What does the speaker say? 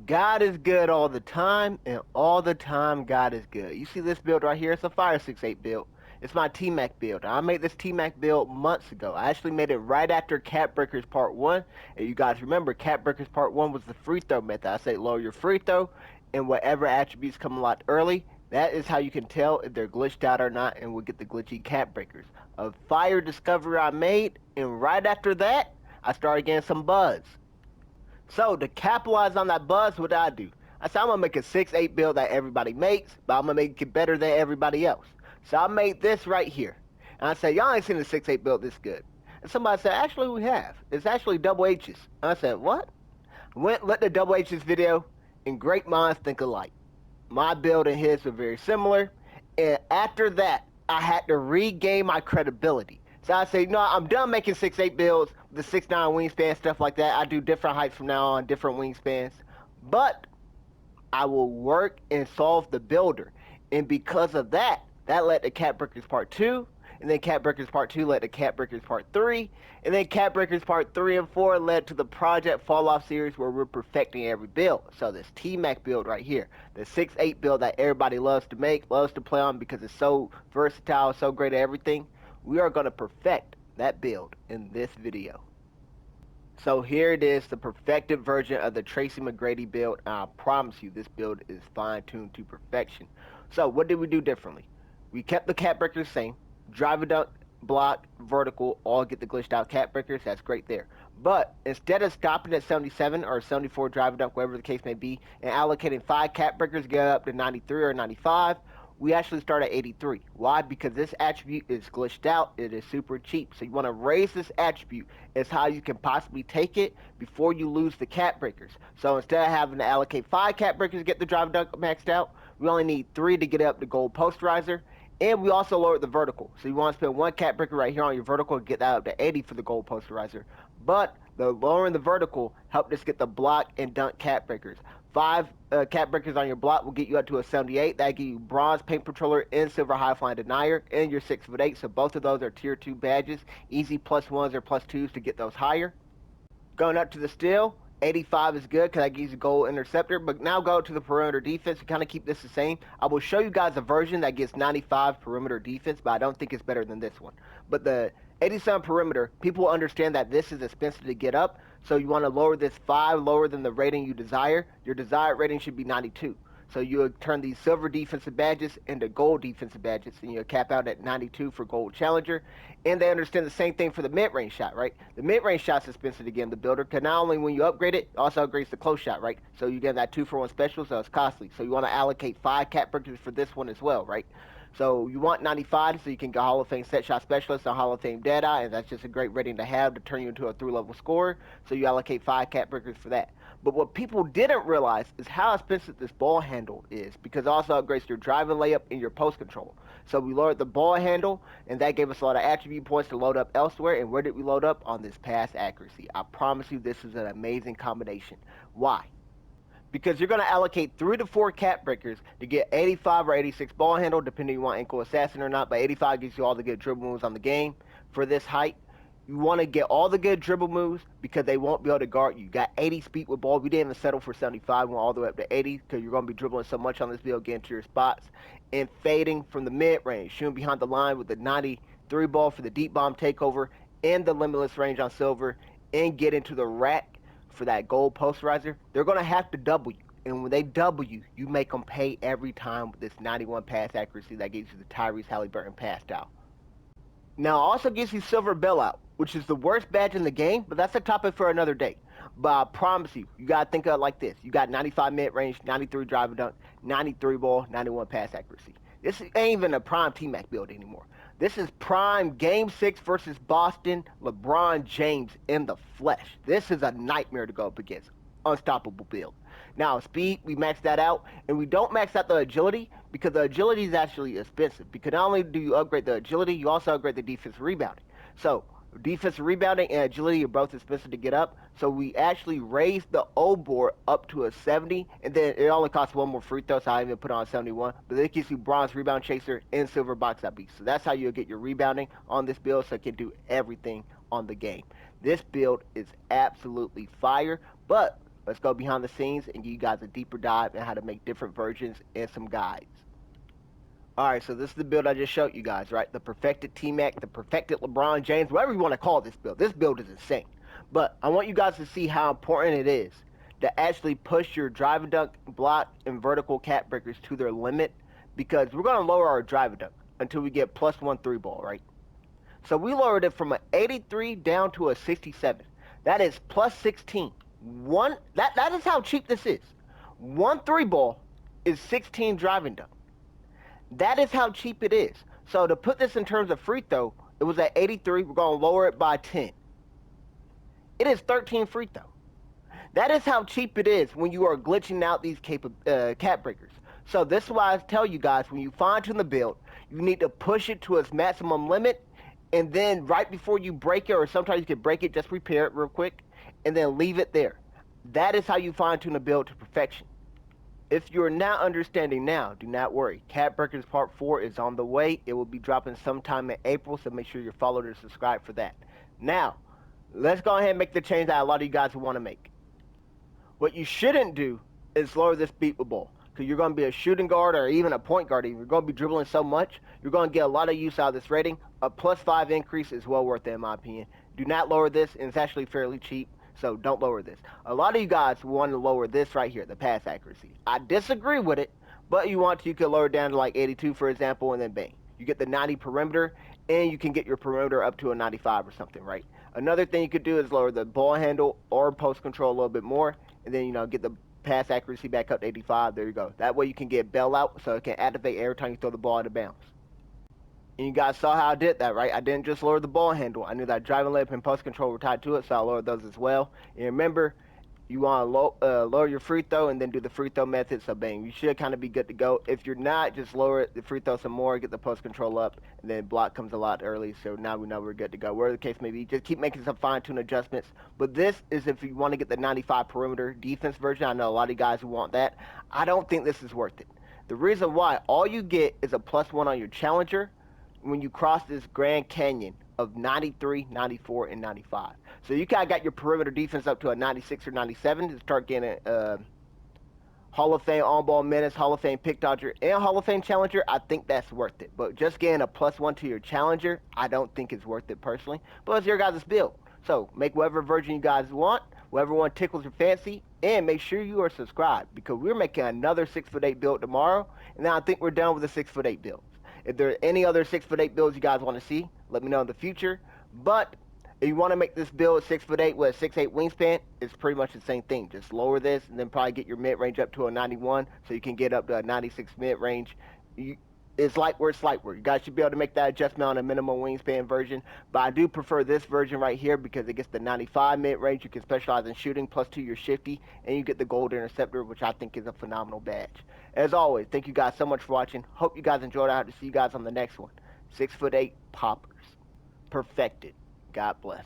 God is good all the time, and all the time God is good. You see this build right here? It's a Fire 6-8 build. It's my TMAC build. I made this TMAC build months ago. I actually made it right after Cat Breakers Part 1. And you guys remember, Cat Breakers Part 1 was the free throw method. I say lower your free throw, and whatever attributes come a lot early, that is how you can tell if they're glitched out or not, and we'll get the glitchy Cat Breakers. A fire discovery I made, and right after that, I started getting some buzz. So to capitalize on that buzz, what did I do? I said I'm gonna make a 6-8 build that everybody makes, but I'm gonna make it better than everybody else. So I made this right here. And I said, y'all ain't seen a 6-8 build this good. And somebody said, actually we have. It's actually double H's. And I said, what? Went let the double H's video, and great minds think alike. My build and his were very similar. And after that, I had to regain my credibility. So I say, no, I'm done making 6'8 builds, the 6'9 wingspan, stuff like that. I do different heights from now on, different wingspans. But I will work and solve the builder. And because of that, that led to Cat Breakers Part 2. And then Cat Breakers Part 2 led to Cat Breakers Part 3. And then Cat Breakers Part 3 and 4 led to the Project Fall Off series where we're perfecting every build. So this TMAC build right here, the 6'8 build that everybody loves to make, loves to play on because it's so versatile, so great at everything, we are going to perfect that build in this video. So here it is, the perfected version of the Tracy McGrady build. And I promise you, this build is fine-tuned to perfection. So what did we do differently? We kept the cat breakers the same. Driver dunk, block, vertical, all get the glitched out cat breakers. That's great there. But instead of stopping at 77 or 74 driver dunk, whatever the case may be, and allocating 5 cat breakers, get up to 93 or 95, we actually start at 83. Why? Because this attribute is glitched out. It is super cheap. So you want to raise this attribute as high as you can possibly take it before you lose the cat breakers. So instead of having to allocate 5 cat breakers to get the drive dunk maxed out, we only need 3 to get up the gold posterizer. And we also lowered the vertical. So you want to spend 1 cat breaker right here on your vertical and get that up to 80 for the gold posterizer. But the lowering the vertical helped us get the block and dunk cat breakers. 5 cat breakers on your block will get you up to a 78. That'll give you bronze paint patroller and silver high flying denier, and your 6'8". So both of those are tier 2 badges. Easy +1s or +2s to get those higher. Going up to the steel, 85 is good because that gives you gold interceptor. But now go to the perimeter defense and kind of keep this the same. I will show you guys a version that gets 95 perimeter defense, but I don't think it's better than this one. But the 87 perimeter, people understand that this is expensive to get up. So you want to lower this 5 lower than the rating you desire. Your desired rating should be 92. So you'll turn these silver defensive badges into gold defensive badges, and you'll cap out at 92 for gold challenger. And they understand the same thing for the mid-range shot, right? The mid-range shot's expensive to get in the builder, because not only when you upgrade it, it also upgrades the close shot, right? So you get that 2-for-1 special, so it's costly. So you want to allocate 5 cat breakers for this one as well, right? So you want 95 so you can get Hall of Fame set shot specialist or Hall of Fame Deadeye, and that's just a great rating to have to turn you into a 3-level scorer. So you allocate 5 cat breakers for that. But what people didn't realize is how expensive this ball handle is, because it also upgrades your driving layup and your post control. So we lowered the ball handle, and that gave us a lot of attribute points to load up elsewhere. And where did we load up? On this pass accuracy. I promise you this is an amazing combination. Why? Because you're going to allocate 3 to 4 cat breakers to get 85 or 86 ball handle, depending if you want ankle assassin or not. But 85 gives you all the good dribble moves on the game for this height. You want to get all the good dribble moves because they won't be able to guard you. You got 80 speed with ball. We didn't even settle for 75. We went all the way up to 80 because you're going to be dribbling so much on this build, getting to your spots. And fading from the mid-range, shooting behind the line with the 93 ball for the deep bomb takeover and the limitless range on silver, and get into the rack for that gold posterizer. They're going to have to double you. And when they double you, you make them pay every time with this 91 pass accuracy that gives you the Tyrese Halliburton pass style. Now, it also gives you silver bailout, which is the worst badge in the game, but that's a topic for another day. But I promise you, you got to think of it like this. You got 95 mid-range, 93 drive dunk, 93 ball, 91 pass accuracy. This ain't even a prime TMAC build anymore. This is prime Game 6 versus Boston LeBron James in the flesh. This is a nightmare to go up against. Unstoppable build. Now, speed, we max that out, and we don't max out the agility because the agility is actually expensive. Because not only do you upgrade the agility, you also upgrade the defensive rebounding. So, defensive rebounding and agility are both expensive to get up. So, we actually raised the O board up to a 70, and then it only costs 1 more free throw, so I even put on 71. But it gives you bronze rebound chaser and silver box out beast. So, that's how you'll get your rebounding on this build, so it can do everything on the game. This build is absolutely fire, but Let's go behind the scenes and give you guys a deeper dive on how to make different versions and some guides. Alright, so this is the build I just showed you guys, right? The perfected TMAC, the perfected LeBron James, whatever you want to call this build. This build is insane. But I want you guys to see how important it is to actually push your drive and dunk, block, and vertical cap breakers to their limit, because we're going to lower our drive and dunk until we get +1 3 ball, right? So we lowered it from an 83 down to a 67. That is +16. That is how cheap this is. 1 3 ball is 16 drive and dunk. That is how cheap it is. So to put this in terms of free throw, it was at 83. We're going to lower it by 10. It is 13 free throw. That is how cheap it is when you are glitching out these cap breakers. So this is why I tell you guys, when you fine tune the build, you need to push it to its maximum limit, and then right before you break it, or sometimes you can break it, just repair it real quick, and then leave it there. That is how you fine tune a build to perfection. If you're not understanding now, do not worry. Cap Breakers Part 4 is on the way. It will be dropping sometime in April, so make sure you're followed and subscribed for that. Now, let's go ahead and make the change that a lot of you guys want to make. What you shouldn't do is lower this beat with ball, because you're going to be a shooting guard or even a point guard. You're going to be dribbling so much, you're going to get a lot of use out of this rating. A +5 increase is well worth it, in my opinion. Do not lower this, and it's actually fairly cheap. So don't lower this. A lot of you guys want to lower this right here, the pass accuracy. I disagree with it, but you want to, you could lower it down to like 82, for example, and then bang. You get the 90 perimeter, and you can get your perimeter up to a 95 or something, right? Another thing you could do is lower the ball handle or post control a little bit more, and then, get the pass accuracy back up to 85. There you go. That way you can get bailout, so it can activate every time you throw the ball out of bounds. And you guys saw how I did that, right? I didn't just lower the ball handle. I knew that driving layup and post control were tied to it, so I lowered those as well. And remember, you want to lower your free throw and then do the free throw method, so bang, you should kind of be good to go. If you're not, just lower the free throw some more, get the post control up, and then block comes a lot early, so now we know we're good to go. Whatever the case may be, just keep making some fine-tune adjustments. But this is if you want to get the 95 perimeter defense version. I know a lot of you guys who want that. I don't think this is worth it. The reason why, all you get is a +1 on your challenger when you cross this Grand Canyon of 93, 94, and 95. So you kind of got your perimeter defense up to a 96 or 97 to start getting Hall of Fame on-ball minutes, Hall of Fame pick dodger, and Hall of Fame challenger. I think that's worth it. But just getting a +1 to your challenger, I don't think it's worth it personally. But it's your guys' build. So make whatever version you guys want, whatever one tickles your fancy, and make sure you are subscribed, because we're making another 6'8" build tomorrow, and then I think we're done with the 6'8" builds. If there are any other 6'8" builds you guys want to see, let me know in the future. But if you want to make this build 6'8" with a 6'8" wingspan, it's pretty much the same thing. Just lower this and then probably get your mid range up to a 91, so you can get up to a 96 mid range. It's light work, slight work. You guys should be able to make that adjustment on a minimum wingspan version. But I do prefer this version right here because it gets the 95 mid range. You can specialize in shooting, +2 your shifty, and you get the gold interceptor, which I think is a phenomenal badge. As always, thank you guys so much for watching. Hope you guys enjoyed. I hope to see you guys on the next one. 6'8" poppers. Perfected. God bless.